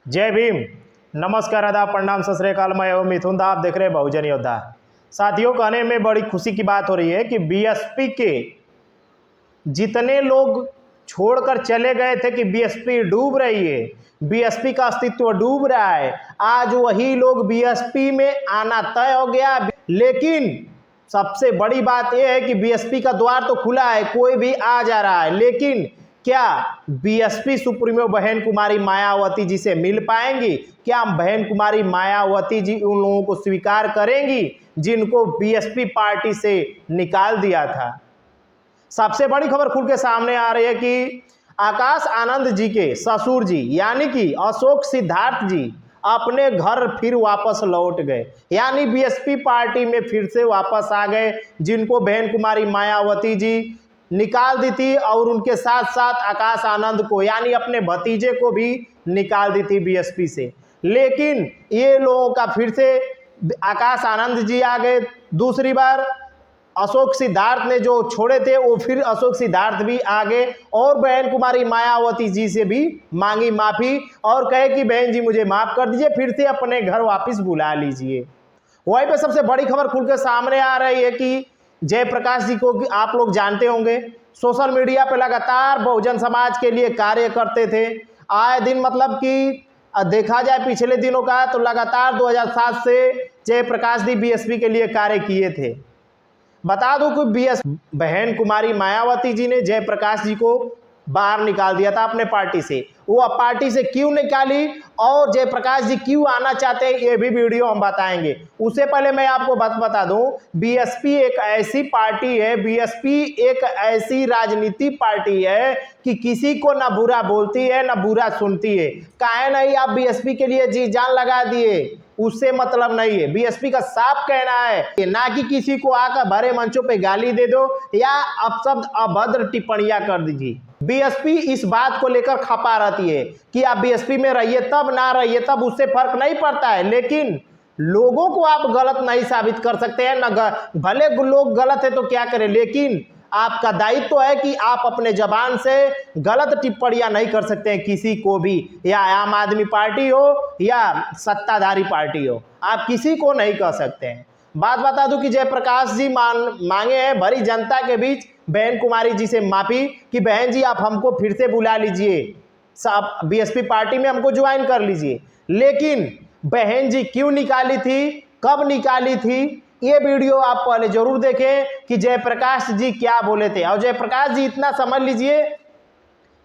जय भीम। नमस्कार, आदाब, प्रणाम, सत श्री अकाल। मैं हूं मिथुन दा, आप देख रहे हैं बहुजन योद्धा। साथियों, कहने में बड़ी खुशी की बात हो रही है कि बीएसपी के जितने लोग छोड़कर चले गए थे कि बीएसपी डूब रही है, बीएसपी का अस्तित्व डूब रहा है, आज वही लोग बीएसपी में आना तय हो गया। लेकिन सबसे बड़ी बात यह है कि बीएसपी का द्वार तो खुला है, कोई भी आ जा रहा है, लेकिन क्या बीएसपी सुप्रीमो बहन कुमारी मायावती जी से मिल पाएंगी? क्या बहन कुमारी मायावती जी उन लोगों को स्वीकार करेंगी जिनको बीएसपी पार्टी से निकाल दिया था? सबसे बड़ी खबर खुल के सामने आ रही है कि आकाश आनंद जी के ससुर जी यानी कि अशोक सिद्धार्थ जी अपने घर फिर वापस लौट गए, यानी बीएसपी पार्टी में फिर से वापस आ गए, जिनको बहन कुमारी मायावती जी निकाल दी थी और उनके साथ साथ आकाश आनंद को यानी अपने भतीजे को भी निकाल दी थी बीएसपी से। लेकिन ये लोगों का फिर से आकाश आनंद जी आ गए, दूसरी बार अशोक सिद्धार्थ ने जो छोड़े थे वो फिर अशोक सिद्धार्थ भी आ गए और बहन कुमारी मायावती जी से भी मांगी माफी और कहे कि बहन जी मुझे माफ कर दीजिए, फिर से अपने घर वापस बुला लीजिए। वहीं पे सबसे बड़ी खबर खुल के सामने आ रही है कि जयप्रकाश जी को आप लोग जानते होंगे, सोशल मीडिया पे लगातार बहुजन समाज के लिए कार्य करते थे। आए दिन मतलब कि देखा जाए पिछले दिनों का तो लगातार 2007 से जयप्रकाश जी बीएसपी के लिए कार्य किए थे। बता दूं कि बहन कुमारी मायावती जी ने जयप्रकाश जी को बाहर निकाल दिया था अपने पार्टी से। वो पार्टी से क्यों निकाली और जयप्रकाश जी क्यों आना चाहते हैं ये भी वीडियो हम बताएंगे। उससे पहले मैं आपको बता दूं, बीएसपी एक ऐसी पार्टी है, बीएसपी एक ऐसी राजनीति पार्टी है कि किसी को ना बुरा बोलती है ना बुरा सुनती है। काहे नहीं आप बीएसपी के लिए जी जान लगा दिए, उससे मतलब नहीं है। बीएसपी का साफ कहना है ना कि किसी को आकर भरे मंचों पे गाली दे दो या अपशब्द अभद्र टिप्पणियां कर दीजिए। बीएसपी इस बात को लेकर खपा रहती है कि आप बीएसपी में रहिए तब ना रहिए तब, उससे फर्क नहीं पड़ता है, लेकिन लोगों को आप गलत नहीं साबित कर सकते हैं ना। भले लोग गलत है तो क्या करें, लेकिन आपका दायित्व तो है कि आप अपने जबान से गलत टिप्पणियां नहीं कर सकते हैं किसी को भी, या आम आदमी पार्टी हो या सत्ताधारी पार्टी हो, आप किसी को नहीं कह सकते हैं। बात बता दूं कि जयप्रकाश जी मांगे हैं भरी जनता के बीच बहन कुमारी जी से माफी कि बहन जी आप हमको फिर से बुला लीजिए, आप बीएसपी पार्टी में हमको ज्वाइन कर लीजिए। लेकिन बहन जी क्यों निकाली थी, कब निकाली थी, ये वीडियो आप पहले जरूर देखें कि जयप्रकाश जी क्या बोले थे। और जयप्रकाश जी इतना समझ लीजिए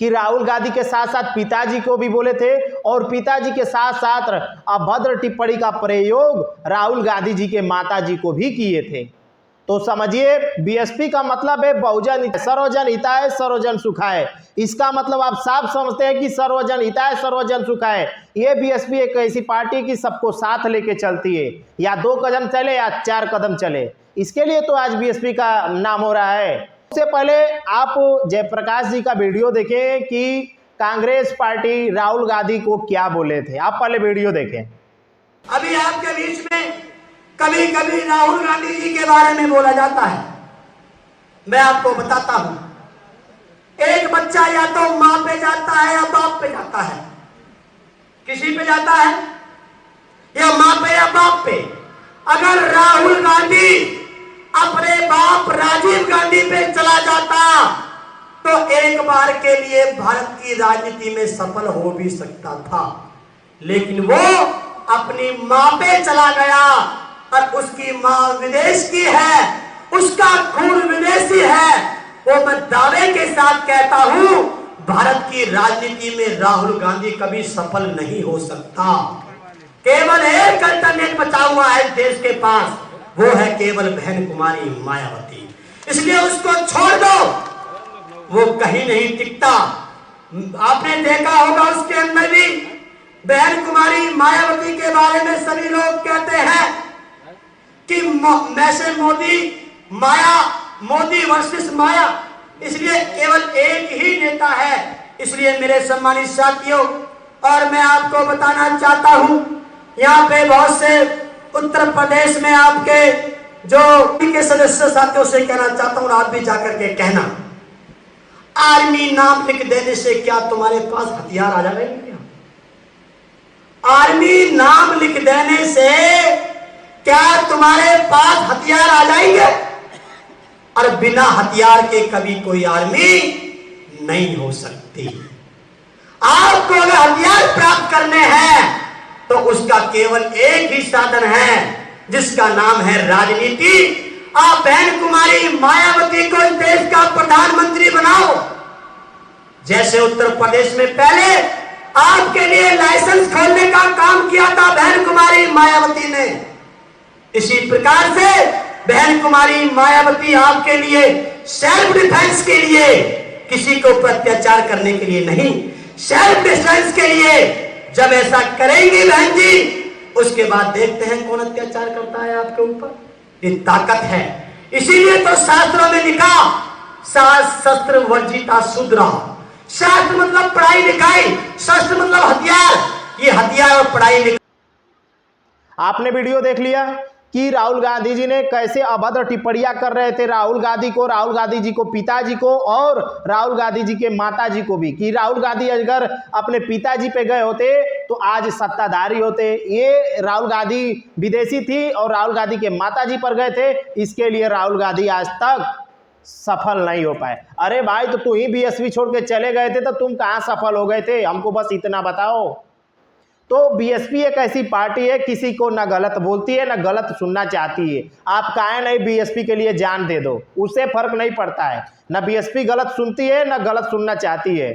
कि राहुल गांधी के साथ साथ पिताजी को भी बोले थे और पिताजी के साथ साथ अभद्र टिप्पणी का प्रयोग राहुल गांधी जी के माताजी को भी किए थे। तो समझिए बीएसपी का मतलब है बहुजन सर्वजन हिताय सर्वजन सुखाय। इसका मतलब आप साफ समझते हैं कि सर्वजन हिताय सर्वजन सुखाय। ये बीएसपी एक ऐसी पार्टी की सबको साथ लेके चलती है, या 2 कदम चले या 4 कदम चले, इसके लिए तो आज बीएसपी का नाम हो रहा है। उससे पहले आप जयप्रकाश जी का वीडियो देखें कि कांग्रेस पार्टी राहुल गांधी को क्या बोले थे। आप पहले वीडियो देखें। अभी आपके बीच में कभी कभी राहुल गांधी जी के बारे में बोला जाता है। मैं आपको बताता हूं, एक बच्चा या तो मां पे जाता है या बाप पे जाता है। किसी पे जाता है, या मां पे या बाप पे। अगर राहुल गांधी अपने बाप राजीव गांधी पे चला जाता तो एक बार के लिए भारत की राजनीति में सफल हो भी सकता था, लेकिन वो अपनी मां पे चला गया और उसकी मां विदेश की है, उसका खून विदेशी है। वो मैं दावे के साथ कहता हूं भारत की राजनीति में राहुल गांधी कभी सफल नहीं हो सकता। केवल एक अल्टरनेट बचा हुआ है देश के पास, वो है केवल बहन कुमारी मायावती। इसलिए उसको छोड़ दो, वो कहीं नहीं टिकता। आपने देखा होगा उसके अंदर भी बहन कुमारी मायावती के बारे में सभी लोग कहते हैं कि मैसे मोदी वर्सेस माया, इसलिए केवल एक ही नेता है। इसलिए मेरे सम्मानित साथियों, और मैं आपको बताना चाहता हूं, यहाँ पे बहुत से उत्तर प्रदेश में आपके जो के सदस्य साथियों से कहना चाहता हूं, आप भी जाकर के कहना, आर्मी नाम लिख देने से क्या तुम्हारे पास हथियार आ जाएंगे? लिख देने से क्या तुम्हारे पास हथियार आ जाएंगे? और बिना हथियार के कभी कोई आर्मी नहीं हो सकती। आपको अगर हथियार प्राप्त करने हैं तो उसका केवल एक ही साधन है, जिसका नाम है राजनीति। आप बहन कुमारी मायावती को इस देश का प्रधानमंत्री बनाओ, जैसे उत्तर प्रदेश में पहले आपके लिए लाइसेंस खोलने का काम किया था बहन कुमारी मायावती ने। इसी प्रकार से बहन कुमारी मायावती आपके लिए सेल्फ डिफेंस के लिए, किसी को अत्याचार करने के लिए नहीं, सेल्फ डिफेंस के लिए जब ऐसा करेंगी बहन जी, उसके बाद देखते हैं कौन अत्याचार करता है आपके ऊपर। ये ताकत है। इसीलिए तो शास्त्रों में लिखा, शस्त्र वर्जिता शूद्रा। शास्त्र मतलब पढ़ाई लिखाई, शस्त्र मतलब हथियार। ये हथियार और पढ़ाई लिखाई। आपने वीडियो देख लिया कि राहुल गांधी जी ने कैसे अभद्र टिप्पणियां कर रहे थे राहुल गांधी जी को पिताजी को और राहुल गांधी जी के माताजी को भी, कि राहुल गांधी अगर अपने पिताजी पे गए होते तो आज सत्ताधारी होते। ये राहुल गांधी विदेशी थी और राहुल गांधी के माताजी पर गए थे, इसके लिए राहुल गांधी आज तक सफल नहीं हो पाए। अरे भाई, तो तू ही बीएसपी छोड़ के चले गए थे तो तुम कहाँ सफल हो गए थे, हमको बस इतना बताओ। तो बीएसपी एक ऐसी पार्टी है, किसी को ना गलत बोलती है ना गलत सुनना चाहती है। आप काहे नहीं बीएसपी के लिए जान दे दो, उससे फर्क नहीं पड़ता है। ना बीएसपी गलत सुनती है ना गलत सुनना चाहती है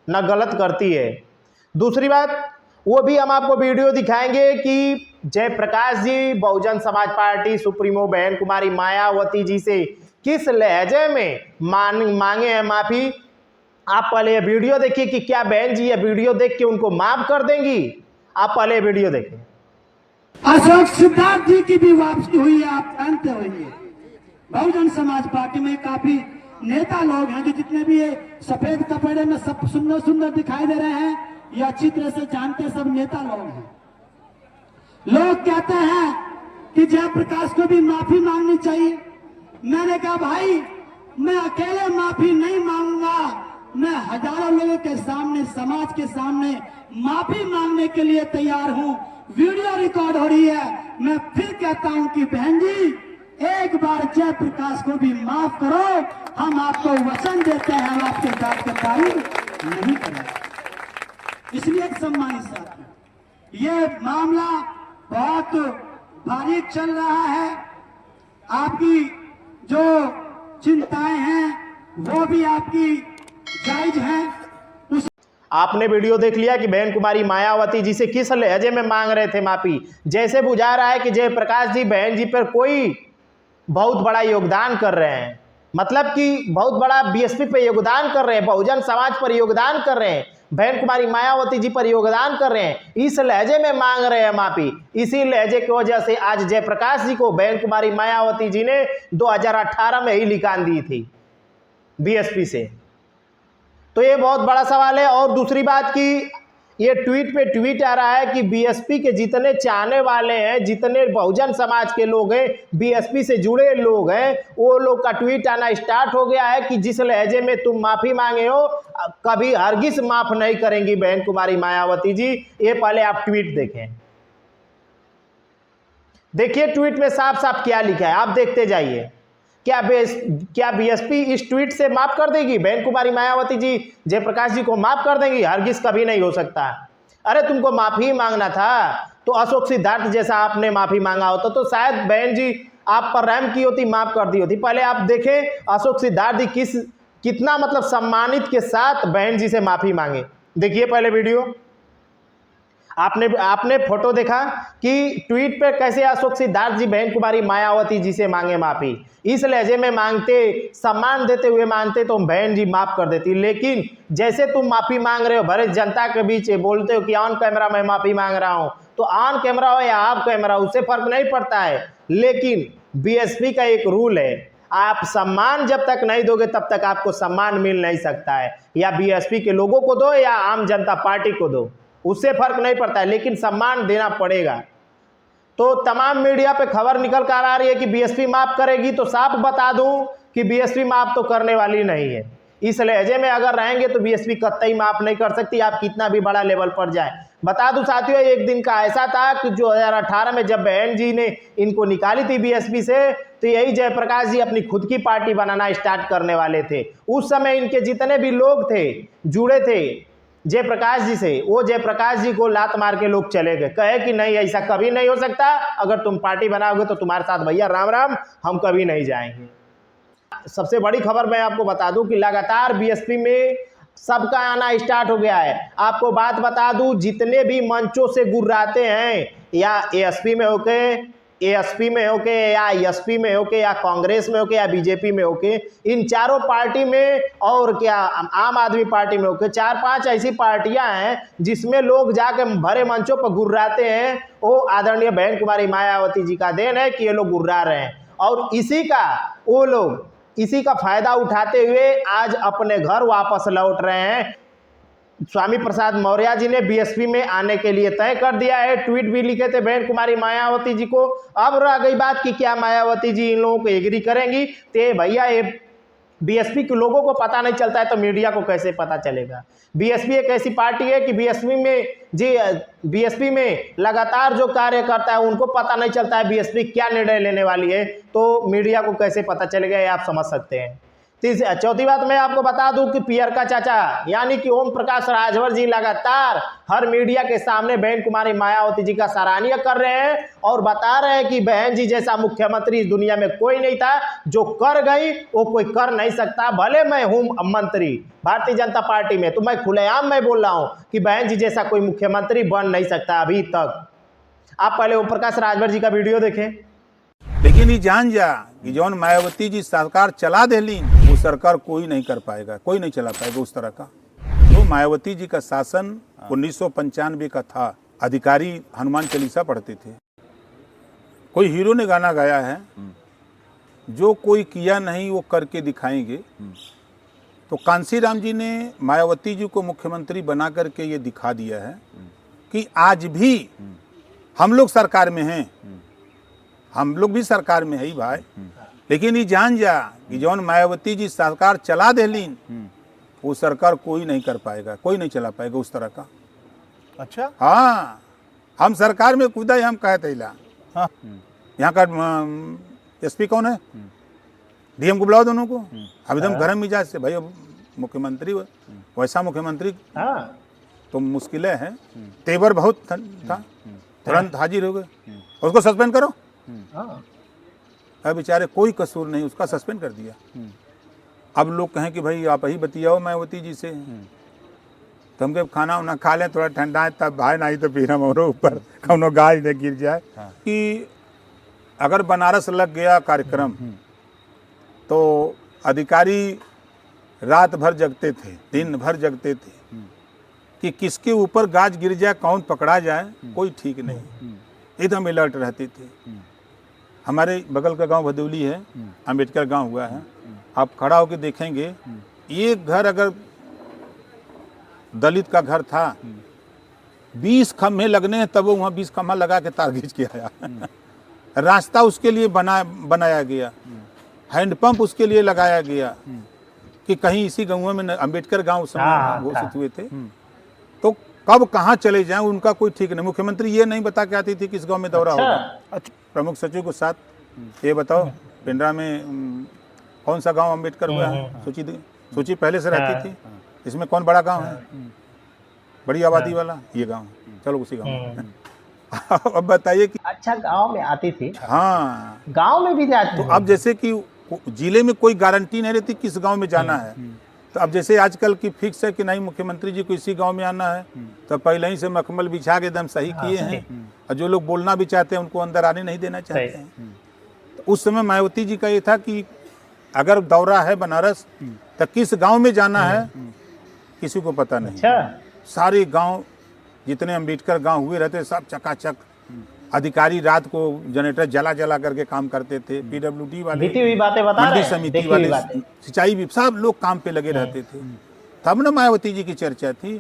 ना गलत करती है। दूसरी बात, वो भी हम आपको वीडियो दिखाएंगे कि जयप्रकाश जी बहुजन समाज पार्टी सुप्रीमो बहन कुमारी मायावती जी से किस लहजे में मांगे हैं माफी। आप पहले ये वीडियो देखिए कि क्या बहन जी ये वीडियो देख के उनको माफ कर देंगी। आप पहले वीडियो देखें। अशोक सिद्धार्थ जी की भी वापसी हुई है, आप जानते होंगे। बहुजन समाज पार्टी में काफी नेता लोग हैं, जो जितने भी ये सफेद कपड़े में सब सुंदर सुंदर दिखाई दे रहे हैं, ये अच्छी तरह से जानते सब नेता लोग हैं। लोग कहते हैं कि जयप्रकाश को भी माफी मांगनी चाहिए। मैंने कहा भाई, मैं अकेले माफी नहीं मांगूंगा, मैं हजारों लोगों के सामने, समाज के सामने माफी मांगने के लिए तैयार हूं। वीडियो रिकॉर्ड हो रही है। मैं फिर कहता हूं कि बहन जी, एक बार जयप्रकाश को भी माफ करो। हम आपको वचन देते हैं, हम आपके बात का पालन नहीं करेंगे। इसलिए सम्मानित साथी, ये मामला बहुत बारीक चल रहा है। आपकी जो चिंताएं हैं वो भी आपकी जायज है। आपने वीडियो देख लिया कि बहन कुमारी मायावती जी से किस लहजे में मांग रहे थे माफी। जैसे बुझा रहा है कि जयप्रकाश जी बहन जी पर कोई बहुत बड़ा योगदान कर रहे हैं, मतलब कि बहुत बड़ा बीएसपी पे योगदान कर रहे हैं, बहुजन समाज पर योगदान कर रहे हैं, बहन कुमारी मायावती जी पर योगदान कर रहे हैं, इस लहजे में मांग रहे हैं माफी। इसी लहजे की वजह से आज जयप्रकाश जी को बहन कुमारी मायावती जी ने 2018 में ही निकाल दी थी बीएसपी से। तो ये बहुत बड़ा सवाल है। और दूसरी बात कि ये ट्वीट पे ट्वीट आ रहा है कि बीएसपी के जितने चाहने वाले हैं, जितने बहुजन समाज के लोग हैं, बीएसपी से जुड़े लोग हैं, वो लोग का ट्वीट आना स्टार्ट हो गया है कि जिस लहजे में तुम माफी मांगे हो, कभी हरगिज माफ नहीं करेंगी बहन कुमारी मायावती जी। ये पहले आप ट्वीट देखें। देखिए ट्वीट में साफ साफ क्या लिखा है, आप देखते जाइए। क्या बीएसपी इस ट्वीट से माफ कर देगी? बहन कुमारी मायावती जी जयप्रकाश जी को माफ कर देंगी? हरगिज कभी नहीं हो सकता। अरे तुमको माफी मांगना था तो अशोक सिद्धार्थ जैसा आपने माफी मांगा होता तो शायद बहन जी आप पर रहम की होती, माफ कर दी होती। पहले आप देखें अशोक सिद्धार्थ जी कितना मतलब सम्मानित के साथ बहन जी से माफी मांगे। देखिए पहले वीडियो। आपने फोटो देखा कि ट्वीट पे कैसे अशोक सिद्धार्थ जी बहन कुमारी मायावती जी से मांगे माफी। इस लहजे में मांगते, सम्मान देते हुए मांगते तो बहन जी माफ कर देती। लेकिन जैसे तुम माफी मांग रहे हो भरे जनता के बीच, बोलते हो कि ऑन कैमरा मैं माफी मांग रहा हूं, तो ऑन कैमरा हो या ऑफ कैमरा उससे फर्क नहीं पड़ता है। लेकिन बीएसपी का एक रूल है, आप सम्मान जब तक नहीं दोगे तब तक आपको सम्मान मिल नहीं सकता है। या बीएसपी के लोगों को दो या आम जनता पार्टी को दो, उससे फर्क नहीं पड़ता है, लेकिन सम्मान देना पड़ेगा। तो तमाम मीडिया पे खबर निकल कर आ रही है कि बीएसपी माफ करेगी, तो साफ बता दूं कि बीएसपी माफ तो करने वाली नहीं है। इस लहजे में अगर रहेंगे तो बीएसपी कतई माफ नहीं कर सकती, आप कितना भी बड़ा लेवल पर जाए। बता दूं साथियों, एक दिन का ऐसा था कि 2018 में जब बहन जी ने इनको निकाली थी बीएसपी से, तो यही जयप्रकाश जी अपनी खुद की पार्टी बनाना स्टार्ट करने वाले थे। उस समय इनके जितने भी लोग थे जुड़े थे जयप्रकाश जी से, वो जयप्रकाश जी को लात मार के लोग चले गए, कहे कि नहीं ऐसा कभी नहीं हो सकता, अगर तुम पार्टी बनाओगे तो तुम्हारे साथ भैया राम राम, हम कभी नहीं जाएंगे। सबसे बड़ी खबर मैं आपको बता दूं कि लगातार बीएसपी में सबका आना स्टार्ट हो गया है। आपको बात बता दूं, जितने भी मंचों से गुर्राते हैं, या एएसपी में होके, एएसपी में होके, या एसपी में होके, या कांग्रेस में होके, या बीजेपी में होके, इन चारों पार्टी में और क्या आम आदमी पार्टी में होके, 4-5 ऐसी पार्टियां हैं जिसमें लोग जाके भरे मंचों पर गुर्राते हैं। वो आदरणीय बहन कुमारी मायावती जी का देन है कि ये लोग गुर्रा रहे हैं, और इसी का फायदा उठाते हुए आज अपने घर वापस लौट रहे हैं। स्वामी प्रसाद मौर्य जी ने बीएसपी में आने के लिए तय कर दिया है, ट्वीट भी लिखे थे बहन कुमारी मायावती जी को। अब रह गई बात कि क्या मायावती जी इन लोगों को एग्री करेंगी, तो भैया ये बीएसपी के लोगों को पता नहीं चलता है तो मीडिया को कैसे पता चलेगा। बीएसपी एक ऐसी पार्टी है कि बीएसपी में लगातार जो कार्य करता है उनको पता नहीं चलता है बीएसपी क्या निर्णय लेने वाली है, तो मीडिया को कैसे पता चलेगा, ये आप समझ सकते हैं। चौथी बात मैं आपको बता दूं कि पियर का चाचा यानी कि ओम प्रकाश राजभर जी लगातार हर मीडिया के सामने बहन कुमारी मायावती जी का सराहनीय कर रहे हैं और बता रहे हैं कि बहन जी जैसा मुख्यमंत्री इस दुनिया में कोई नहीं था, जो कर गई वो कोई कर नहीं सकता। भले मैं हूं मंत्री भारतीय जनता पार्टी में, तो मैं खुलेआम मैं बोल रहा हूं कि बहन जी जैसा कोई मुख्यमंत्री बन नहीं सकता अभी तक। आप पहले ओम प्रकाश राजभर जी का वीडियो देखें। लेकिन ये जान जा कि जौन मायावती जी सरकार चला देली, वो सरकार कोई नहीं कर पाएगा, कोई नहीं चला पाएगा उस तरह का। तो मायावती जी का शासन 1995 का था। अधिकारी हनुमान चालीसा पढ़ते थे। कोई हीरो ने गाना गाया है, जो कोई किया नहीं वो करके दिखाएंगे। तो कांसीराम जी ने मायावती जी को मुख्यमंत्री बना करके ये दिखा दिया है कि आज भी हम लोग सरकार में हैं, हम लोग भी सरकार में है भाई। लेकिन ये जान जा कि जौन मायावती जी सरकार चला देलीन, वो सरकार कोई नहीं कर पाएगा, कोई नहीं चला पाएगा उस तरह का। अच्छा, हाँ, हम सरकार में कूदा हम कहते हाँ। यहाँ का एसपी कौन है, डीएम को बुलाओ दोनों को। अब एकदम गर्म मिजाज से, भाई अब मुख्यमंत्री वैसा मुख्यमंत्री तो मुश्किलें हैं। तेवर बहुत था, तुरंत हाजिर हो गए, उसको सस्पेंड करो। अब बेचारे कोई कसूर नहीं, उसका सस्पेंड कर दिया। अब लोग कहें कि भाई आप ही बतियाओ मायावती जी से, तो हम खाना वाना खा लें, थोड़ा ठंडा है तब भाई, नहीं तो फिर हम और ऊपर कौनो गाज न गिर जाए। कि अगर बनारस लग गया कार्यक्रम तो अधिकारी रात भर जगते थे, दिन भर जगते थे कि किसके ऊपर गाज गिर जाए, कौन पकड़ा जाए, कोई ठीक नहीं, एकदम अलर्ट रहते थे। हमारे बगल का गांव भदौली है, अंबेडकर गांव हुआ है। आप खड़ा होकर देखेंगे, एक घर अगर दलित का घर था, 20 खम्भे लगने हैं, तब वो वहाँ 20 खम्भा लगा के तार खींच के आया। रास्ता उसके लिए बनाया गया, हैंडपंप उसके लिए लगाया गया कि कहीं इसी गाँव में, अंबेडकर गांव घोषित हुए थे, तो कब कहाँ चले जाएं उनका कोई ठीक नहीं। मुख्यमंत्री ये नहीं बता के आती थी किस गांव में दौरा होगा। प्रमुख सचिव को साथ ये बताओ, पिंडरा में कौन सा गांव अंबेडकर हुआ है, सूची पहले से रहती थी, इसमें कौन बड़ा गांव है, बड़ी आबादी वाला, ये गांव, चलो उसी गांव। अब बताइए कि अच्छा गांव में आती थी, हाँ गांव में भी जाती। तो अब जैसे कि जिले में कोई गारंटी नहीं रहती किस गांव में जाना है, तो अब जैसे आजकल की फिक्स है कि नहीं मुख्यमंत्री जी को इसी गांव में आना है, तो पहले ही से मखमल बिछा के एकदम सही किए हैं। और जो लोग बोलना भी चाहते हैं उनको अंदर आने नहीं देना चाहते हैं। तो उस समय मायावती जी का ये था कि अगर दौरा है बनारस तो किस गांव में जाना है किसी को पता नहीं। सारे गांव जितने अंबेडकर गांव हुए रहते सब चकाचक, अधिकारी रात को जनरेटर जला करके काम करते थे, पीडब्ल्यूडी वाले, मंडी समिति वाले, सिंचाई भी, सब लोग काम पे लगे रहते थे। तब न मायावती जी की चर्चा थी।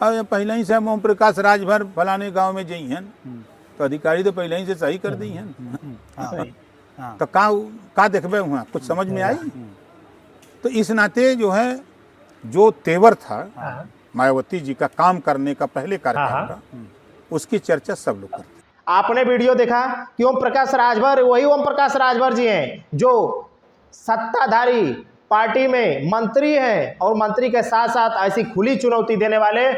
और पहले ही से हम ओम प्रकाश राजभर फलाने गांव में जई हैं, तो अधिकारी तो पहले ही से सही कर दी हैं। तो का देखबे वहाँ कुछ समझ में आई। तो इस नाते जो है जो तेवर था मायावती जी का काम करने का पहले कार्यकाल का, उसकी चर्चा सब लोग करते। आपने वीडियो देखा कि ओम प्रकाश राजभर, वही ओम प्रकाश राजभर जी हैं जो सत्ताधारी पार्टी में मंत्री हैं और मंत्री के साथ साथ ऐसी खुली चुनौती देने वाले,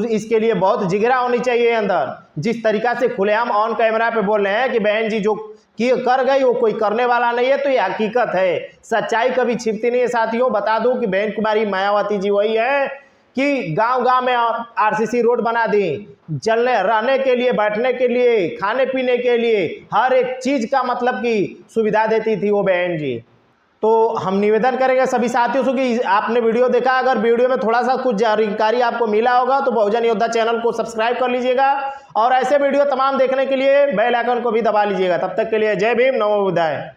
इसके लिए बहुत जिगरा होनी चाहिए अंदर। जिस तरीका से खुलेआम ऑन कैमरा पे बोल रहे हैं कि बहन जी जो कर गई वो कोई करने वाला नहीं है, तो ये हकीकत है, सच्चाई कभी छिपती नहीं है। साथियों बता दूं कि बहन कुमारी मायावती जी वही है कि गांव-गांव में आरसीसी रोड बना दी, चलने रहने के लिए, बैठने के लिए, खाने पीने के लिए, हर एक चीज का मतलब की सुविधा देती थी वो बहन जी। तो हम निवेदन करेंगे सभी साथियों से कि आपने वीडियो देखा, अगर वीडियो में थोड़ा सा कुछ जानकारी आपको मिला होगा तो बहुजन योद्धा चैनल को सब्सक्राइब कर लीजिएगा और ऐसे वीडियो तमाम देखने के लिए बेल आइकन को भी दबा लीजिएगा। तब तक के लिए जय भीम, नमो बुद्धाय।